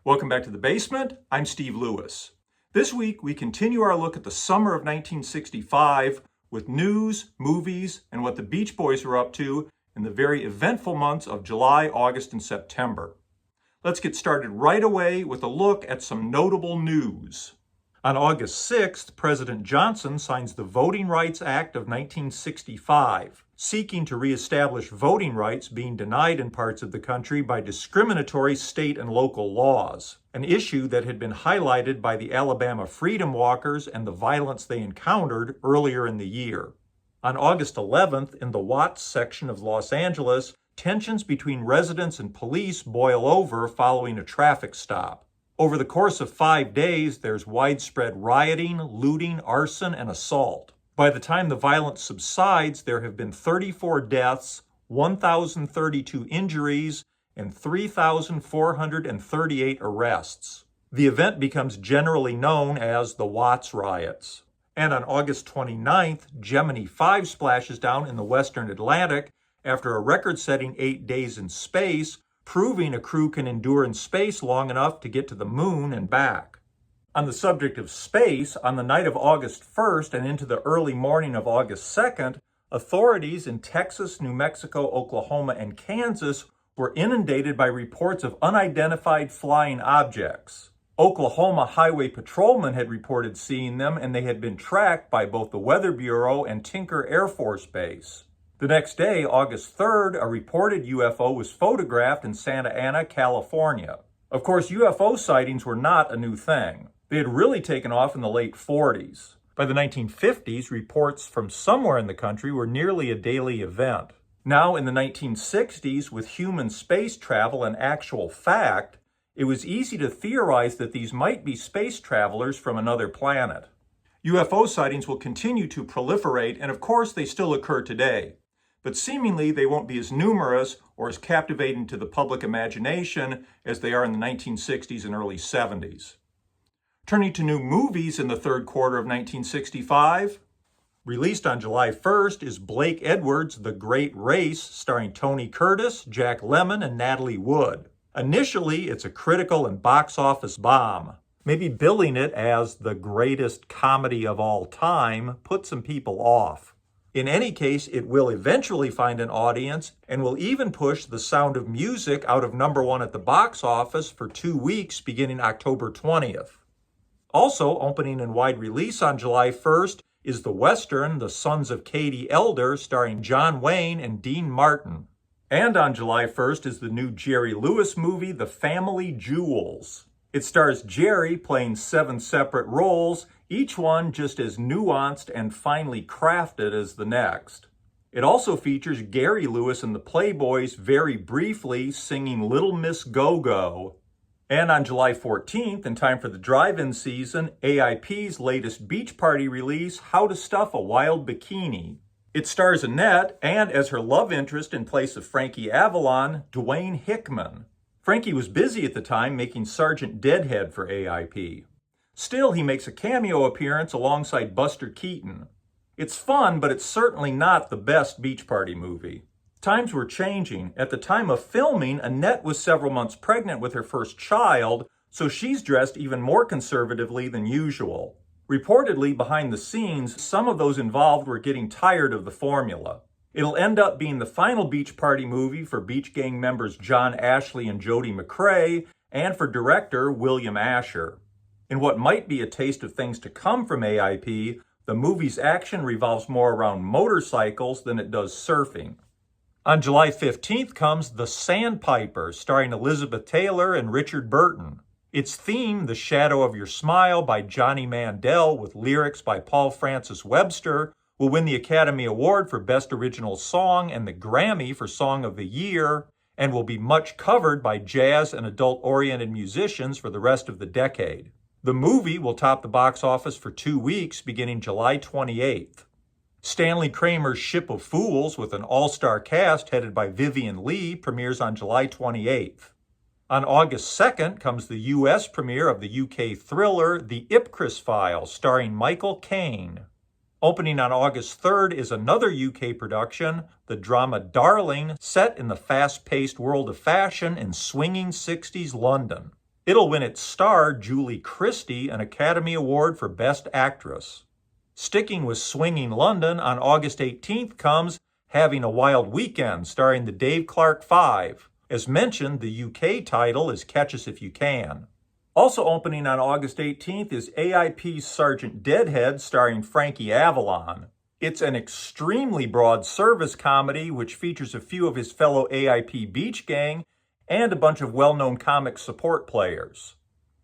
Welcome back to the basement. I'm Steve Lewis. This week, we continue our look at the summer of 1965 with news, movies, and what the Beach Boys were up to in the very eventful months of July, August, and September. Let's get started right away with a look at some notable news. On August 6th, President Johnson signs the Voting Rights Act of 1965, seeking to reestablish voting rights being denied in parts of the country by discriminatory state and local laws, an issue that had been highlighted by the Alabama Freedom Walkers and the violence they encountered earlier in the year. On August 11th, in the Watts section of Los Angeles, tensions between residents and police boil over following a traffic stop. Over the course of 5 days, there's widespread rioting, looting, arson, and assault. By the time the violence subsides, there have been 34 deaths, 1,032 injuries, and 3,438 arrests. The event becomes generally known as the Watts riots. And on August 29th, Gemini 5 splashes down in the western Atlantic after a record-setting 8 days in space, proving a crew can endure in space long enough to get to the moon and back. On the subject of space, on the night of August 1st and into the early morning of August 2nd, authorities in Texas, New Mexico, Oklahoma, and Kansas were inundated by reports of unidentified flying objects. Oklahoma highway patrolmen had reported seeing them, and they had been tracked by both the Weather Bureau and Tinker Air Force Base. The next day, August 3rd, a reported UFO was photographed in Santa Ana, California. Of course, UFO sightings were not a new thing. They had really taken off in the late 40s. By the 1950s, reports from somewhere in the country were nearly a daily event. Now, in the 1960s, with human space travel an actual fact, it was easy to theorize that these might be space travelers from another planet. UFO sightings will continue to proliferate, and of course, they still occur today. But seemingly they won't be as numerous or as captivating to the public imagination as they are in the 1960s and early 70s. Turning to new movies in the third quarter of 1965, released on July 1st is Blake Edwards' The Great Race, starring Tony Curtis, Jack Lemmon, and Natalie Wood. Initially, it's a critical and box office bomb. Maybe billing it as the greatest comedy of all time put some people off. In any case, it will eventually find an audience and will even push The Sound of Music out of #1 at the box office for 2 weeks beginning October 20th. Also opening in wide release on July 1st is the Western The Sons of Katie Elder, starring John Wayne and Dean Martin. And on July 1st is the new Jerry Lewis movie, The Family Jewels. It stars Jerry playing 7 separate roles, each one just as nuanced and finely crafted as the next. It also features Gary Lewis and the Playboys very briefly singing Little Miss Go-Go. And on July 14th, in time for the drive-in season, AIP's latest beach party release, How to Stuff a Wild Bikini. It stars Annette and, as her love interest in place of Frankie Avalon, Dwayne Hickman. Frankie was busy at the time making Sergeant Deadhead for AIP. Still, he makes a cameo appearance alongside Buster Keaton. It's fun, but it's certainly not the best beach party movie. Times were changing. At the time of filming, Annette was several months pregnant with her first child, so she's dressed even more conservatively than usual. Reportedly, behind the scenes, some of those involved were getting tired of the formula. It'll end up being the final beach party movie for Beach Gang members John Ashley and Jody McCrae, and for director William Asher. In what might be a taste of things to come from AIP, the movie's action revolves more around motorcycles than it does surfing. On July 15th comes The Sandpiper, starring Elizabeth Taylor and Richard Burton. Its theme, The Shadow of Your Smile by Johnny Mandel with lyrics by Paul Francis Webster, will win the Academy Award for Best Original Song and the Grammy for Song of the Year, and will be much covered by jazz and adult-oriented musicians for the rest of the decade. The movie will top the box office for 2 weeks beginning July 28th. Stanley Kramer's Ship of Fools, with an all-star cast headed by Vivian Leigh, premieres on July 28th. On August 2nd comes the U.S. premiere of the UK thriller The Ipcris Files, starring Michael Caine. Opening on August 3rd is another UK production, the drama Darling, set in the fast-paced world of fashion in swinging 60s London. It'll win its star, Julie Christie, an Academy Award for Best Actress. Sticking with swinging London, on August 18th comes Having a Wild Weekend, starring the Dave Clark Five. As mentioned, the UK title is Catch Us If You Can. Also opening on August 18th is AIP's Sergeant Deadhead, starring Frankie Avalon. It's an extremely broad service comedy which features a few of his fellow AIP Beach Gang and a bunch of well-known comic support players.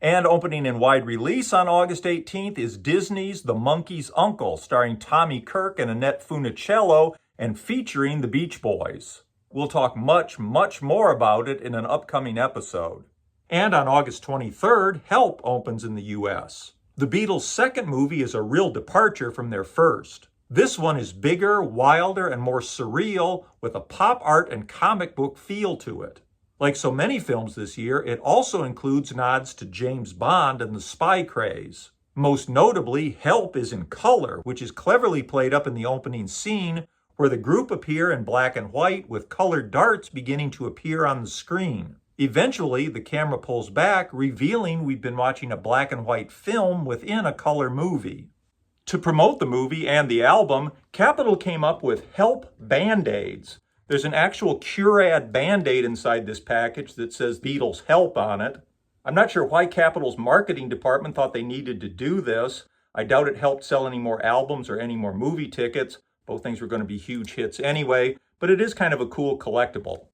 And opening in wide release on August 18th is Disney's The Monkey's Uncle, starring Tommy Kirk and Annette Funicello and featuring the Beach Boys. We'll talk much more about it in an upcoming episode. And on August 23rd, Help opens in the US. The Beatles' second movie is a real departure from their first. This one is bigger, wilder, and more surreal, with a pop art and comic book feel to it. Like so many films this year, it also includes nods to James Bond and the spy craze. Most notably, Help is in color, which is cleverly played up in the opening scene, where the group appear in black and white with colored darts beginning to appear on the screen. Eventually, the camera pulls back, revealing we've been watching a black and white film within a color movie. To promote the movie and the album, Capitol came up with Help Band-Aids. There's an actual Curad Band-Aid inside this package that says Beatles Help on it. I'm not sure why Capitol's marketing department thought they needed to do this. I doubt it helped sell any more albums or any more movie tickets. Both things were going to be huge hits anyway, but it is kind of a cool collectible.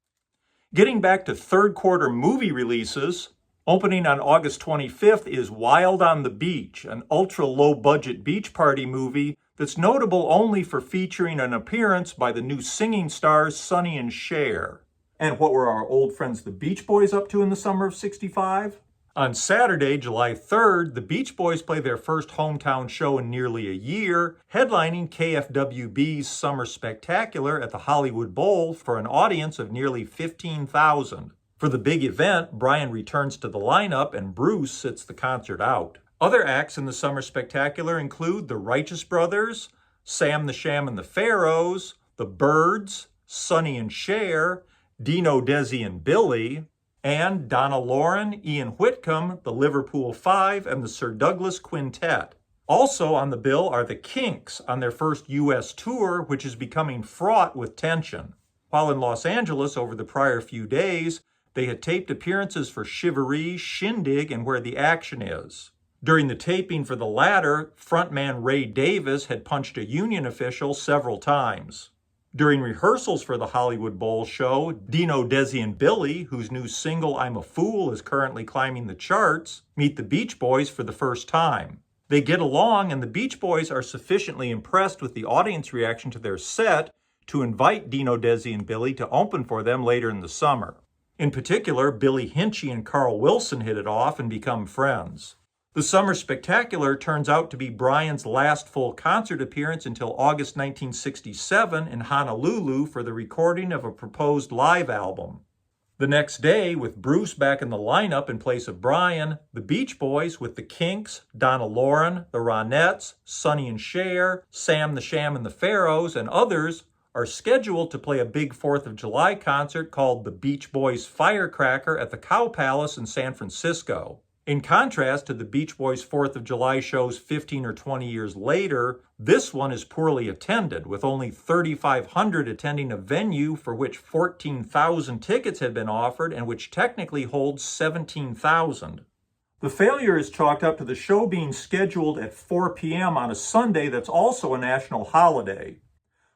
Getting back to third quarter movie releases, opening on August 25th is Wild on the Beach, an ultra-low-budget beach party movie that's notable only for featuring an appearance by the new singing stars Sonny and Cher. And what were our old friends the Beach Boys up to in the summer of '65? On Saturday, July 3rd, the Beach Boys play their first hometown show in nearly a year, headlining KFWB's Summer Spectacular at the Hollywood Bowl for an audience of nearly 15,000. For the big event, Brian returns to the lineup and Bruce sits the concert out. Other acts in the Summer Spectacular include the Righteous Brothers, Sam the Sham and the Pharaohs, the Byrds, Sonny and Cher, Dino, Desi, and Billy, and Donna Lauren, Ian Whitcomb, the Liverpool Five, and the Sir Douglas Quintet. Also on the bill are the Kinks on their first U.S. tour, which is becoming fraught with tension. While in Los Angeles over the prior few days, they had taped appearances for Shivaree, Shindig, and Where the Action Is. During the taping for the latter, frontman Ray Davis had punched a union official several times. During rehearsals for the Hollywood Bowl show, Dino, Desi, and Billy, whose new single I'm a Fool is currently climbing the charts, meet the Beach Boys for the first time. They get along, and the Beach Boys are sufficiently impressed with the audience reaction to their set to invite Dino, Desi, and Billy to open for them later in the summer. In particular, Billy Hinchy and Carl Wilson hit it off and become friends. The Summer Spectacular turns out to be Brian's last full concert appearance until August 1967 in Honolulu for the recording of a proposed live album. The next day, with Bruce back in the lineup in place of Brian, the Beach Boys with the Kinks, Donna Lauren, the Ronettes, Sonny and Cher, Sam the Sham and the Pharaohs, and others are scheduled to play a big 4th of July concert called the Beach Boys Firecracker at the Cow Palace in San Francisco. In contrast to the Beach Boys' 4th of July shows 15 or 20 years later, this one is poorly attended, with only 3,500 attending a venue for which 14,000 tickets had been offered and which technically holds 17,000. The failure is chalked up to the show being scheduled at 4 p.m. on a Sunday that's also a national holiday.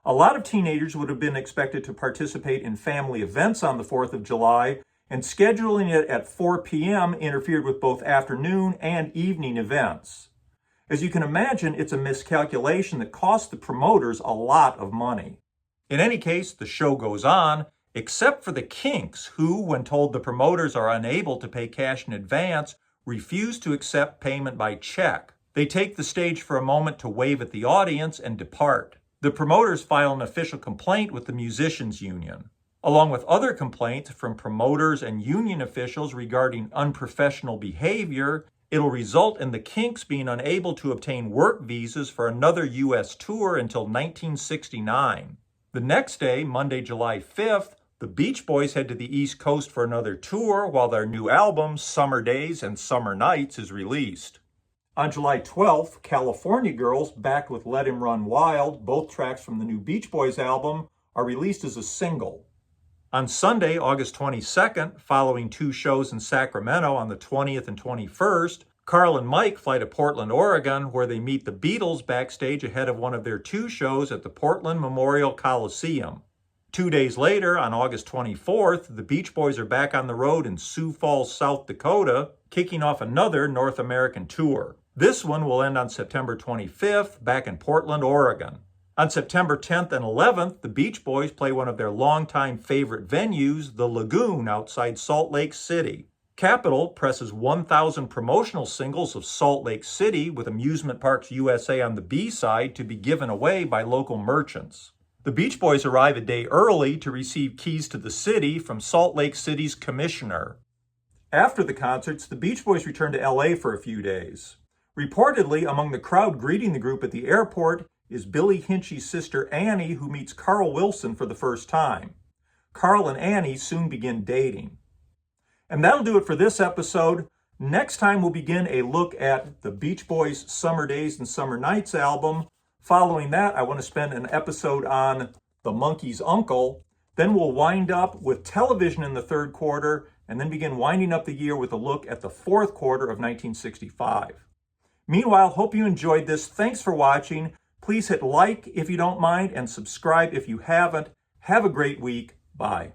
A lot of teenagers would have been expected to participate in family events on the 4th of July, and scheduling it at 4 p.m. interfered with both afternoon and evening events. As you can imagine, it's a miscalculation that cost the promoters a lot of money. In any case, the show goes on, except for the Kinks, who, when told the promoters are unable to pay cash in advance, refuse to accept payment by check. They take the stage for a moment to wave at the audience and depart. The promoters file an official complaint with the musicians union. Along with other complaints from promoters and union officials regarding unprofessional behavior, it'll result in the Kinks being unable to obtain work visas for another U.S. tour until 1969. The next day, Monday, July 5th, the Beach Boys head to the East Coast for another tour while their new album, Summer Days and Summer Nights, is released. On July 12th, California Girls, back with Let Him Run Wild, both tracks from the new Beach Boys album, are released as a single. On Sunday, August 22nd, following two shows in Sacramento on the 20th and 21st, Carl and Mike fly to Portland, Oregon, where they meet the Beatles backstage ahead of one of their two shows at the Portland Memorial Coliseum. 2 days later, on August 24th, the Beach Boys are back on the road in Sioux Falls, South Dakota, kicking off another North American tour. This one will end on September 25th, back in Portland, Oregon. On September 10th and 11th, the Beach Boys play one of their longtime favorite venues, the Lagoon, outside Salt Lake City. Capitol presses 1,000 promotional singles of Salt Lake City with Amusement Parks USA on the B-side to be given away by local merchants. The Beach Boys arrive a day early to receive keys to the city from Salt Lake City's commissioner. After the concerts, the Beach Boys return to LA for a few days. Reportedly, among the crowd greeting the group at the airport is Billy Hinchy's sister Annie, who meets Carl Wilson for the first time. Carl and Annie soon begin dating. And that'll do it for this episode. Next time we'll begin a look at the Beach Boys' Summer Days and Summer Nights album. Following that, I want to spend an episode on The Monkey's Uncle. Then we'll wind up with television in the third quarter, and then begin winding up the year with a look at the fourth quarter of 1965. Meanwhile, hope you enjoyed this. Thanks for watching. Please hit like if you don't mind, and subscribe if you haven't. Have a great week. Bye.